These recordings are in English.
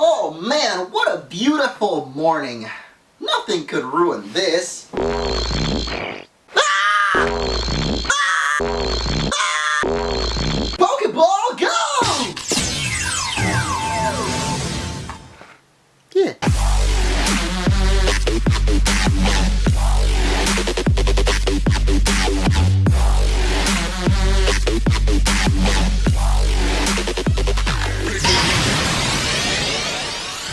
Oh man, what a beautiful morning. Nothing could ruin this. Pokeball, go! Yeah.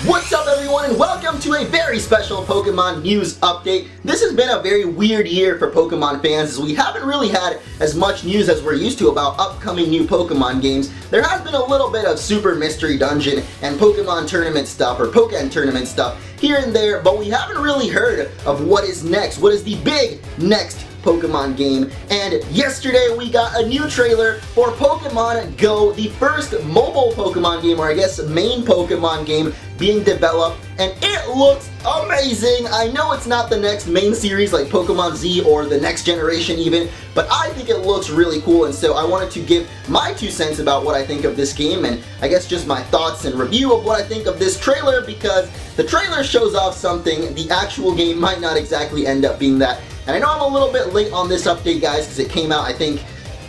What's up everyone, and welcome to a very special Pokemon news update. This has been a very weird year for Pokemon fans as we haven't really had as much news as we're used to about upcoming new Pokemon games. There has been a little bit of Super Mystery Dungeon and Pokemon Tournament stuff, or Pokken Tournament stuff here and there, but we haven't really heard of what is next. What is the big next Pokemon game? And yesterday we got a new trailer for Pokemon Go, the first mobile Pokemon game, or I guess main Pokemon game being developed, and it looks amazing. I know it's not the next main series like Pokemon Z or the next generation even, but I think it looks really cool, and so I wanted to give my 2 cents about what I think of this game, and I guess just my thoughts and review of what I think of this trailer, because the trailer shows off something the actual game might not exactly end up being that. And I know I'm a little bit late on this update, guys, because it came out, I think,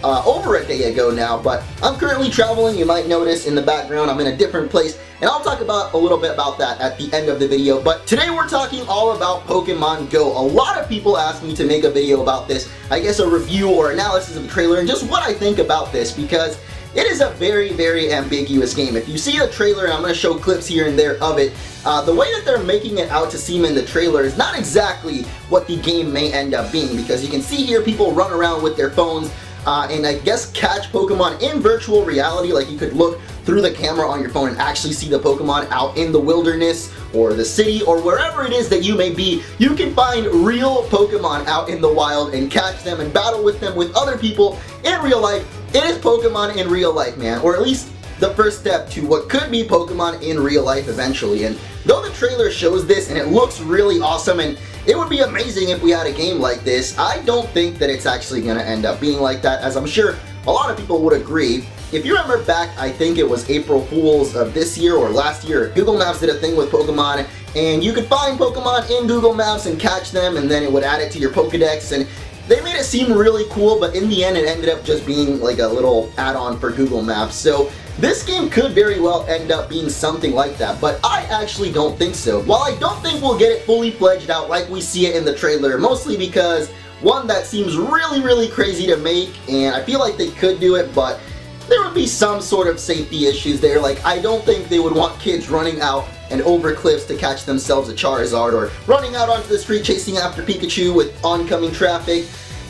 over a day ago now, but I'm currently traveling. You might notice in the background I'm in a different place, and I'll talk about a little bit about that at the end of the video. But today we're talking all about Pokemon Go. A lot of people asked me to make a video about this, I guess a review or analysis of the trailer and just what I think about this, because it is a very, very ambiguous game. If you see the trailer, and I'm going to show clips here and there of it, the way that they're making it out to seem in the trailer is not exactly what the game may end up being, because you can see here people run around with their phones and I guess catch Pokemon in virtual reality. Like you could look through the camera on your phone and actually see the Pokemon out in the wilderness or the city or wherever it is that you may be. You can find real Pokemon out in the wild and catch them and battle with them with other people in real life. It is Pokemon in real life, man, or at least the first step to what could be Pokemon in real life eventually. And though the trailer shows this and it looks really awesome and it would be amazing if we had a game like this, I don't think that it's actually going to end up being like that, as I'm sure a lot of people would agree. If you remember back, I think it was April Fools of this year or last year, Google Maps did a thing with Pokemon, and you could find Pokemon in Google Maps and catch them, and then it would add it to your Pokedex, and they made it seem really cool, but in the end it ended up just being like a little add-on for Google Maps. So this game could very well end up being something like that, but I actually don't think so. While I don't think we'll get it fully fledged out like we see it in the trailer, mostly because, one, that seems really, really crazy to make, and I feel like they could do it, but there would be some sort of safety issues there. Like, I don't think they would want kids running out and over cliffs to catch themselves a Charizard, or running out onto the street chasing after Pikachu with oncoming traffic.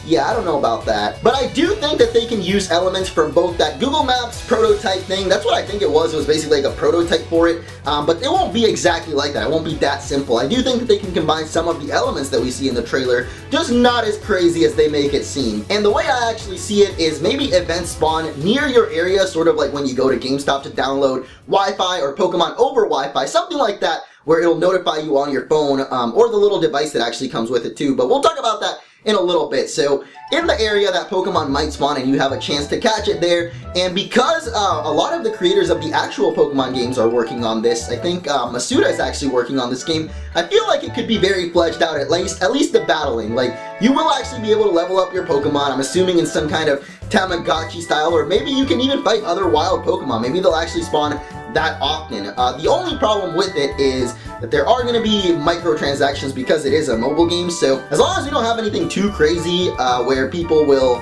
Yeah, I don't know about that. But I do think that they can use elements from both that Google Maps prototype thing. That's what I think it was. It was basically like a prototype for it. But it won't be exactly like that. It won't be that simple. I do think that they can combine some of the elements that we see in the trailer, just not as crazy as they make it seem. And the way I actually see it is maybe events spawn near your area, sort of like when you go to GameStop to download Wi-Fi or Pokemon over Wi-Fi, something like that, where it'll notify you on your phone, or the little device that actually comes with it too. But we'll talk about that in a little bit. So in the area that Pokemon might spawn and you have a chance to catch it there, and because a lot of the creators of the actual Pokemon games are working on this, I think Masuda is actually working on this game, I feel like it could be very fledged out, at least the battling. Like, you will actually be able to level up your Pokemon, I'm assuming in some kind of Tamagotchi style, or maybe you can even fight other wild Pokemon. Maybe they'll actually spawn that often. The only problem with it is that there are going to be microtransactions because it is a mobile game, so as long as you don't have anything too crazy where people will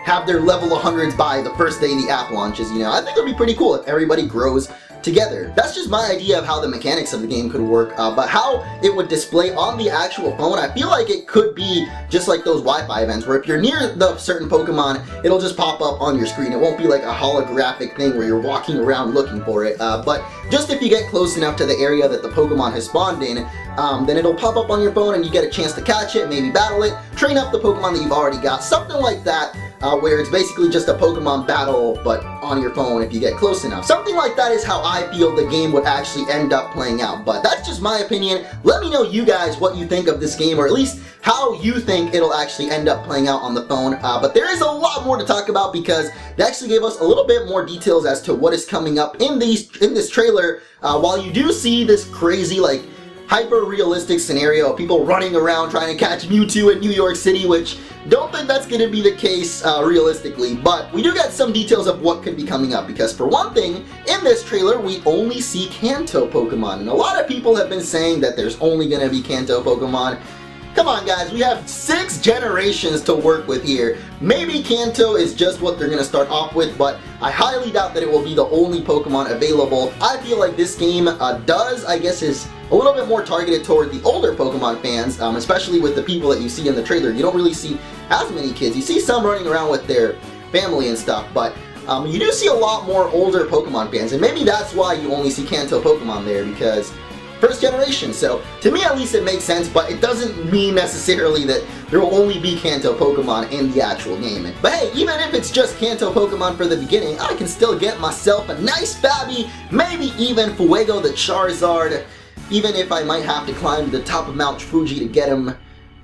have their level 100s by the first day the app launches, you know, I think it would be pretty cool if everybody grows together. That's just my idea of how the mechanics of the game could work, but how it would display on the actual phone, I feel like it could be just like those Wi-Fi events, where if you're near the certain Pokemon, it'll just pop up on your screen. It won't be like a holographic thing where you're walking around looking for it, but just if you get close enough to the area that the Pokemon has spawned in, then it'll pop up on your phone and you get a chance to catch it, maybe battle it, train up the Pokemon that you've already got, something like that. where it's basically just a Pokemon battle, but on your phone if you get close enough. Something like that is how I feel the game would actually end up playing out, but that's just my opinion. Let me know you guys what you think of this game, or at least how you think it'll actually end up playing out on the phone. But there is a lot more to talk about because they actually gave us a little bit more details as to what is coming up in this trailer. While you do see this crazy, like, hyper-realistic scenario of people running around trying to catch Mewtwo in New York City, which don't think that's going to be the case realistically, but we do get some details of what could be coming up, because for one thing, in this trailer we only see Kanto Pokemon, and a lot of people have been saying that there's only going to be Kanto Pokemon. Come on guys, we have 6 generations to work with here. Maybe Kanto is just what they're going to start off with, but I highly doubt that it will be the only Pokemon available. I feel like this game is a little bit more targeted toward the older Pokemon fans, especially with the people that you see in the trailer. You don't really see as many kids. You see some running around with their family and stuff, but you do see a lot more older Pokemon fans, and maybe that's why you only see Kanto Pokemon there, because first generation. So to me at least it makes sense, but it doesn't mean necessarily that there will only be Kanto Pokemon in the actual game. But hey, even if it's just Kanto Pokemon for the beginning, I can still get myself a nice Babby, maybe even Fuego the Charizard. Even if I might have to climb to the top of Mount Fuji to get him,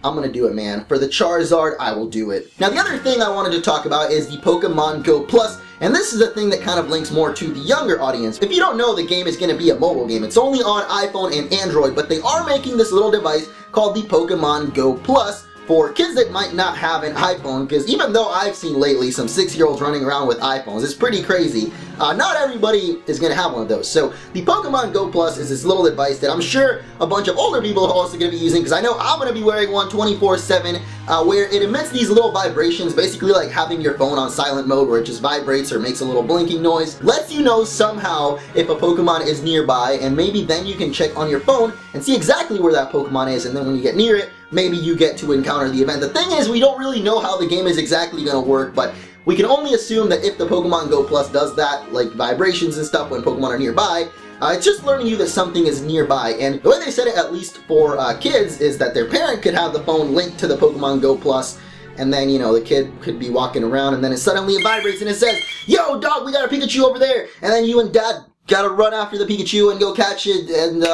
I'm gonna do it, man. For the Charizard, I will do it. Now the other thing I wanted to talk about is the Pokemon Go Plus, and this is a thing that kind of links more to the younger audience. If you don't know, the game is gonna be a mobile game. It's only on iPhone and Android, but they are making this little device called the Pokemon Go Plus for kids that might not have an iPhone, because even though I've seen lately some 6-year-olds running around with iPhones, it's pretty crazy. Not everybody is going to have one of those. So the Pokemon Go Plus is this little device that I'm sure a bunch of older people are also going to be using, because I know I'm going to be wearing one 24/7, where it emits these little vibrations, basically like having your phone on silent mode where it just vibrates or makes a little blinking noise. Lets you know somehow if a Pokemon is nearby, and maybe then you can check on your phone and see exactly where that Pokemon is, and then when you get near it, maybe you get to encounter the event. The thing is, we don't really know how the game is exactly going to work, but we can only assume that if the Pokemon Go Plus does that, like vibrations and stuff when Pokemon are nearby, it's just learning you that something is nearby. And the way they said it, at least for kids, is that their parent could have the phone linked to the Pokemon Go Plus, and then, you know, the kid could be walking around, and then suddenly it vibrates and it says, "Yo, dog, we got a Pikachu over there!" And then you and Dad gotta run after the Pikachu and go catch it, and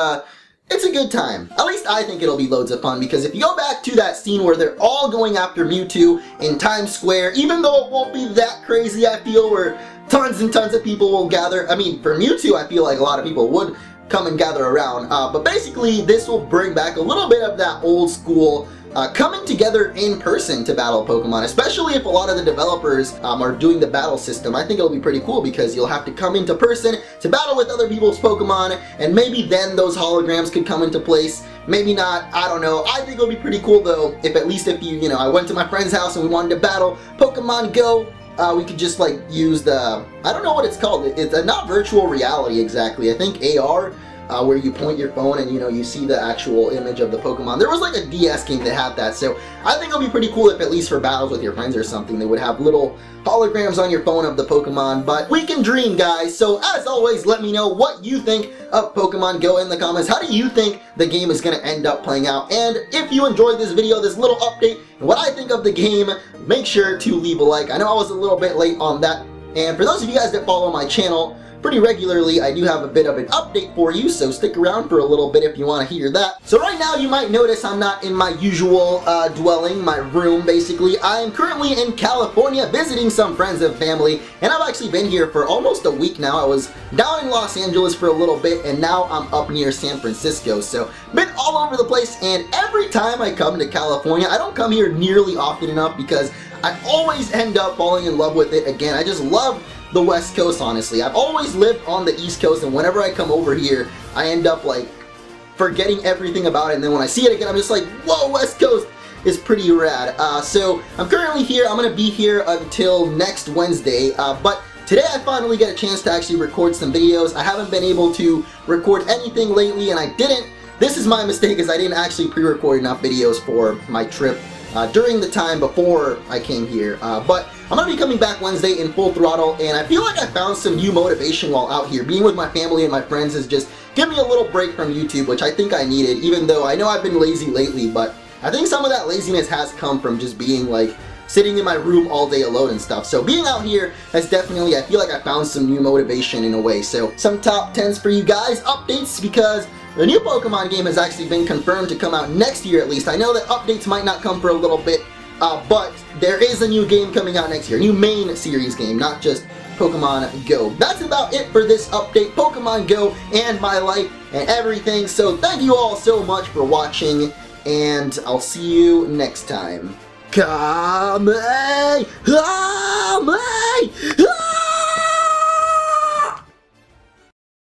it's a good time. At least I think it'll be loads of fun, because if you go back to that scene where they're all going after Mewtwo in Times Square, even though it won't be that crazy, I feel, where tons and tons of people will gather. I mean, for Mewtwo, I feel like a lot of people would come and gather around. But basically, this will bring back a little bit of that old school coming together in person to battle Pokemon, especially if a lot of the developers are doing the battle system. I think it'll be pretty cool, because you'll have to come into person to battle with other people's Pokemon, and maybe then those holograms could come into place. Maybe not, I don't know. I think it'll be pretty cool though, if at least if you know, I went to my friend's house and we wanted to battle Pokemon Go, we could just like use the, I don't know what it's called. It's not virtual reality exactly. I think AR. Where you point your phone and, you know, you see the actual image of the Pokemon. There was like a DS game that had that, so I think it'll be pretty cool if at least for battles with your friends or something, they would have little holograms on your phone of the Pokemon. But we can dream, guys. So as always, let me know what you think of Pokemon Go in the comments. How do you think the game is going to end up playing out? And if you enjoyed this video, this little update, and what I think of the game, make sure to leave a like. I know I was a little bit late on that. And for those of you guys that follow my channel pretty regularly, I do have a bit of an update for you, so stick around for a little bit if you want to hear that. So right now you might notice I'm not in my usual dwelling, my room basically. I am currently in California visiting some friends and family, and I've actually been here for almost a week now. I was down in Los Angeles for a little bit, and now I'm up near San Francisco, so been all over the place. And every time I come to California, I don't come here nearly often enough, because I always end up falling in love with it again. I just love the West Coast, honestly. I've always lived on the East Coast, and whenever I come over here, I end up like forgetting everything about it, and then when I see it again, I'm just like, whoa, West Coast is pretty rad. So I'm currently here. I'm gonna be here until next Wednesday, but today I finally get a chance to actually record some videos. I haven't been able to record anything lately, and I didn't. This is my mistake, is I didn't actually pre-record enough videos for my trip during the time before I came here, but I'm going to be coming back Wednesday in full throttle, and I feel like I found some new motivation while out here. Being with my family and my friends has just given me a little break from YouTube, which I think I needed, even though I know I've been lazy lately, but I think some of that laziness has come from just being like sitting in my room all day alone and stuff. So being out here has definitely, I feel like I found some new motivation in a way. So some top 10s for you guys, updates, because the new Pokemon game has actually been confirmed to come out next year at least. I know that updates might not come for a little bit, but there is a new game coming out next year, a new main series game, not just Pokemon Go. That's about it for this update, Pokemon Go and my life and everything. So thank you all so much for watching, and I'll see you next time. Come on!